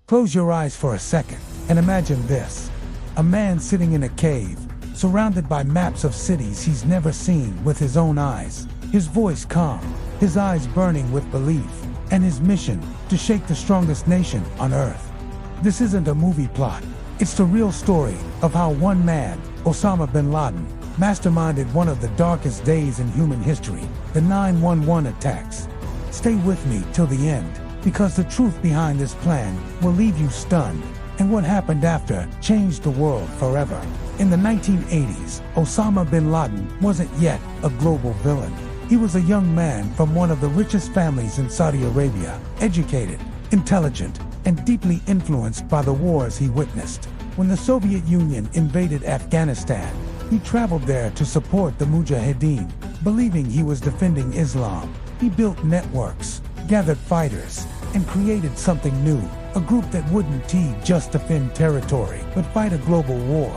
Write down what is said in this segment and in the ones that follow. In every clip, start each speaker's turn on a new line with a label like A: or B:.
A: Close your eyes for a second and imagine this. A man sitting in a cave, surrounded by maps of cities he's never seen with his own eyes. His voice calm, his eyes burning with belief, and his mission to shake the strongest nation on earth. This isn't a movie plot. It's the real story of how one man, Osama bin Laden, masterminded one of the darkest days in human history, the 9/11 attacks. Stay with me till the end, because the truth behind this plan will leave you stunned, and what happened after changed the world forever. In the 1980s, Osama bin Laden wasn't yet a global villain. He was a young man from one of the richest families in Saudi Arabia, educated, intelligent, and deeply influenced by the wars he witnessed. When the Soviet Union invaded Afghanistan, he traveled there to support the Mujahideen, believing he was defending Islam. He built networks, gathered fighters, and created something new, a group that wouldn't just defend territory, but fight a global war.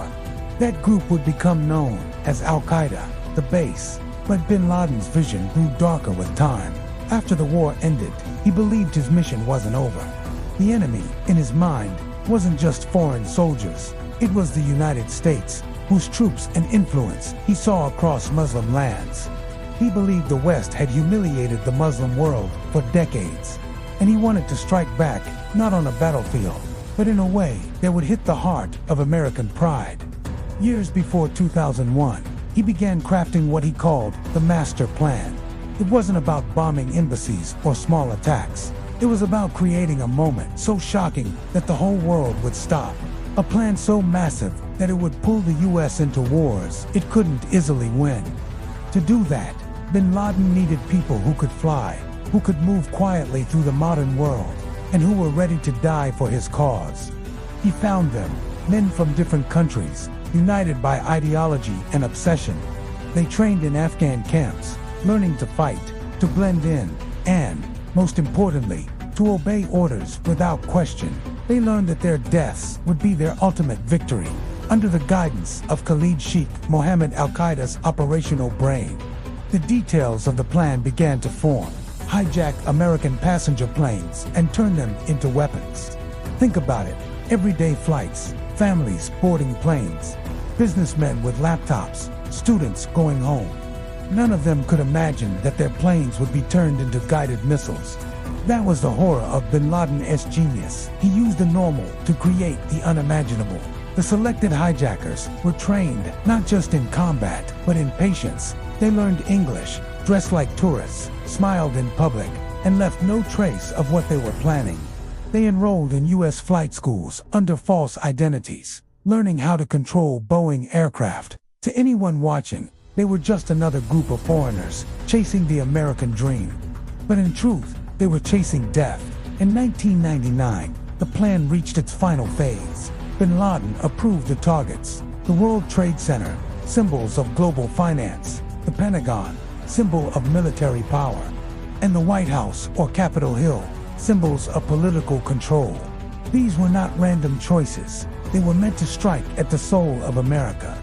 A: That group would become known as Al-Qaeda, the base. But bin Laden's vision grew darker with time. After the war ended, he believed his mission wasn't over. The enemy, in his mind, wasn't just foreign soldiers. It was the United States, whose troops and influence he saw across Muslim lands. He believed the West had humiliated the Muslim world for decades, and he wanted to strike back, not on a battlefield, but in a way that would hit the heart of American pride. Years before 2001, he began crafting what he called the master plan. It wasn't about bombing embassies or small attacks. It was about creating a moment so shocking that the whole world would stop. A plan so massive that it would pull the US into wars it couldn't easily win. To do that, bin Laden needed people who could fly, who could move quietly through the modern world, and who were ready to die for his cause. He found them, men from different countries, united by ideology and obsession. They trained in Afghan camps, learning to fight, to blend in, and, most importantly, to obey orders without question. They learned that their deaths would be their ultimate victory. Under the guidance of Khalid Sheikh Mohammed al-Qaeda's operational brain, the details of the plan began to form. Hijack American passenger planes and turn them into weapons. Think about it. Everyday flights, families boarding planes, businessmen with laptops, students going home. None of them could imagine that their planes would be turned into guided missiles. That was the horror of bin Laden's genius. He used the normal to create the unimaginable. The selected hijackers were trained not just in combat, but in patience. They learned English, dressed like tourists, smiled in public, and left no trace of what they were planning. They enrolled in US flight schools under false identities, learning how to control Boeing aircraft. To anyone watching, they were just another group of foreigners chasing the American dream. But in truth, they were chasing death. In 1999, the plan reached its final phase. Bin Laden approved the targets: the World Trade Center, symbols of global finance; the Pentagon, symbol of military power; and the White House or Capitol Hill, symbols of political control. These were not random choices. They were meant to strike at the soul of America.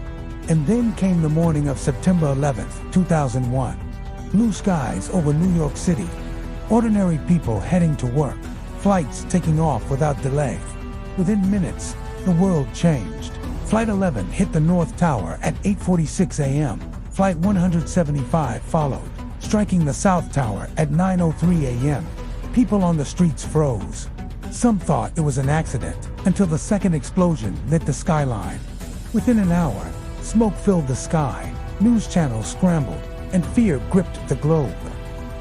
A: And then came the morning of September 11th, 2001. Blue skies over New York City. Ordinary people heading to work. Flights taking off without delay. Within minutes, the world changed. Flight 11 hit the North Tower at 8:46 a.m. Flight 175 followed, striking the South Tower at 9:03 a.m. People on the streets froze. Some thought it was an accident, until the second explosion lit the skyline. Within an hour, smoke filled the sky, news channels scrambled, and fear gripped the globe.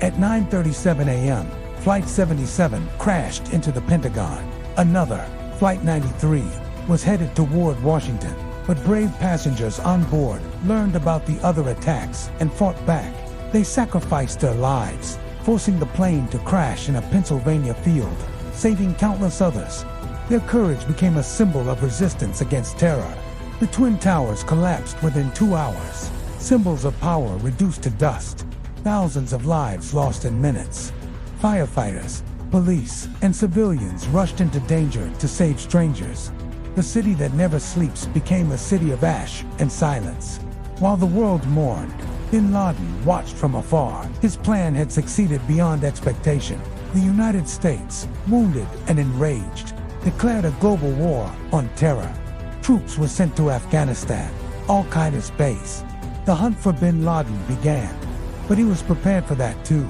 A: At 9:37 a.m., Flight 77 crashed into the Pentagon. Another, Flight 93, was headed toward Washington, but brave passengers on board learned about the other attacks and fought back. They sacrificed their lives, forcing the plane to crash in a Pennsylvania field, saving countless others. Their courage became a symbol of resistance against terror. The Twin Towers collapsed within 2 hours, symbols of power reduced to dust, thousands of lives lost in minutes. Firefighters, police, and civilians rushed into danger to save strangers. The city that never sleeps became a city of ash and silence. While the world mourned, bin Laden watched from afar. His plan had succeeded beyond expectation. The United States, wounded and enraged, declared a global war on terror. Troops were sent to Afghanistan, Al-Qaeda's base. The hunt for bin Laden began, but he was prepared for that too.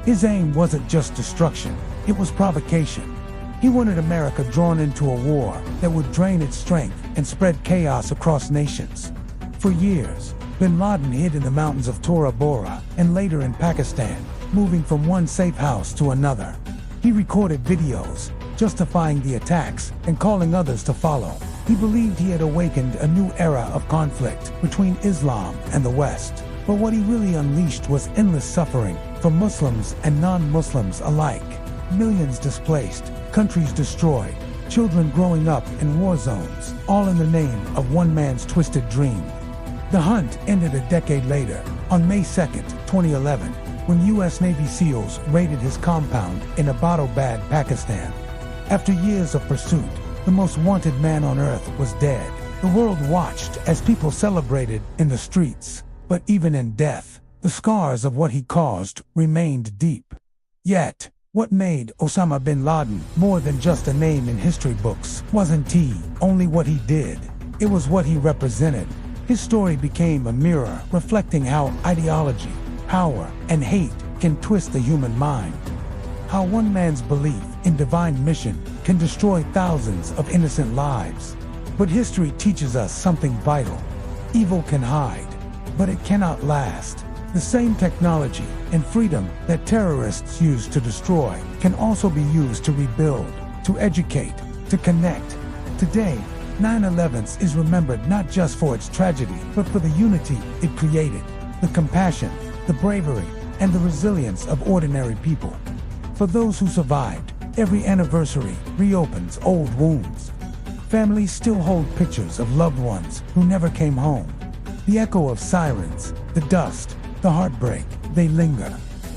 A: His aim wasn't just destruction, it was provocation. He wanted America drawn into a war that would drain its strength and spread chaos across nations. For years, bin Laden hid in the mountains of Tora Bora and later in Pakistan, moving from one safe house to another. He recorded videos, justifying the attacks and calling others to follow. He believed he had awakened a new era of conflict between Islam and the West. But what he really unleashed was endless suffering for Muslims and non-Muslims alike. Millions displaced, countries destroyed, children growing up in war zones, all in the name of one man's twisted dream. The hunt ended a decade later, on May 2, 2011, when U.S. Navy SEALs raided his compound in Abbottabad, Pakistan. After years of pursuit, the most wanted man on earth was dead. The world watched as people celebrated in the streets. But even in death, the scars of what he caused remained deep. Yet, what made Osama bin Laden more than just a name in history books wasn't only what he did, it was what he represented. His story became a mirror reflecting how ideology, power, and hate can twist the human mind. How one man's belief in divine mission can destroy thousands of innocent lives. But history teaches us something vital. Evil can hide, but it cannot last. The same technology and freedom that terrorists use to destroy can also be used to rebuild, to educate, to connect. Today, 9/11 is remembered not just for its tragedy, but for the unity it created, the compassion, the bravery, and the resilience of ordinary people. For those who survived, every anniversary reopens old wounds. Families still hold pictures of loved ones who never came home. The echo of sirens, the dust, the heartbreak, they linger.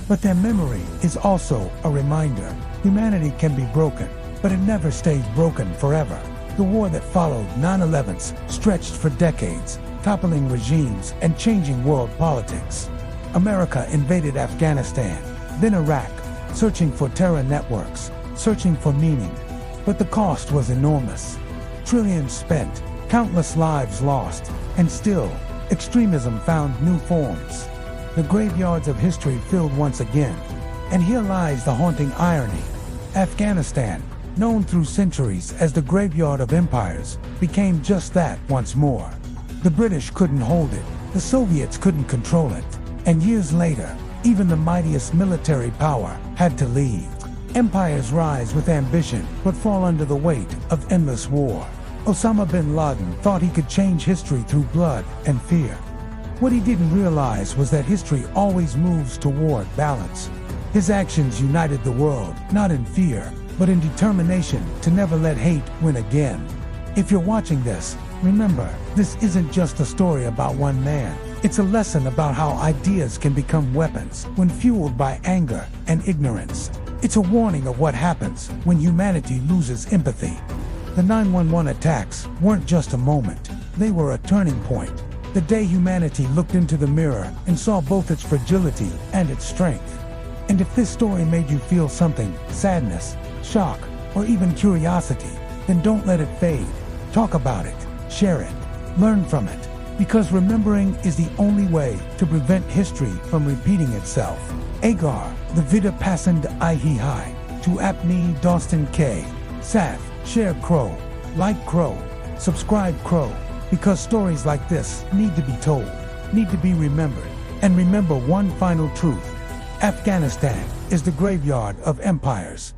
A: But their memory is also a reminder. Humanity can be broken, but it never stays broken forever. The war that followed 9/11 stretched for decades, toppling regimes and changing world politics. America invaded Afghanistan, then Iraq, searching for terror networks, searching for meaning. But the cost was enormous. Trillions spent, countless lives lost, and still, extremism found new forms. The graveyards of history filled once again. And here lies the haunting irony. Afghanistan, known through centuries as the graveyard of empires, became just that once more. The British couldn't hold it, the Soviets couldn't control it, and years later, even the mightiest military power had to leave. Empires rise with ambition, but fall under the weight of endless war. Osama bin Laden thought he could change history through blood and fear. What he didn't realize was that history always moves toward balance. His actions united the world, not in fear, but in determination to never let hate win again. If you're watching this, remember, this isn't just a story about one man. It's a lesson about how ideas can become weapons when fueled by anger and ignorance. It's a warning of what happens when humanity loses empathy. The 9/11 attacks weren't just a moment, they were a turning point. The day humanity looked into the mirror and saw both its fragility and its strength. And if this story made you feel something, sadness, shock, or even curiosity, then don't let it fade. Talk about it, share it, learn from it, because remembering is the only way to prevent history from repeating itself. Agar, the vida passand ihihai, to apni dostan k, saf, share crow, like crow, subscribe crow, because stories like this need to be told, need to be remembered. And remember one final truth: Afghanistan is the graveyard of empires.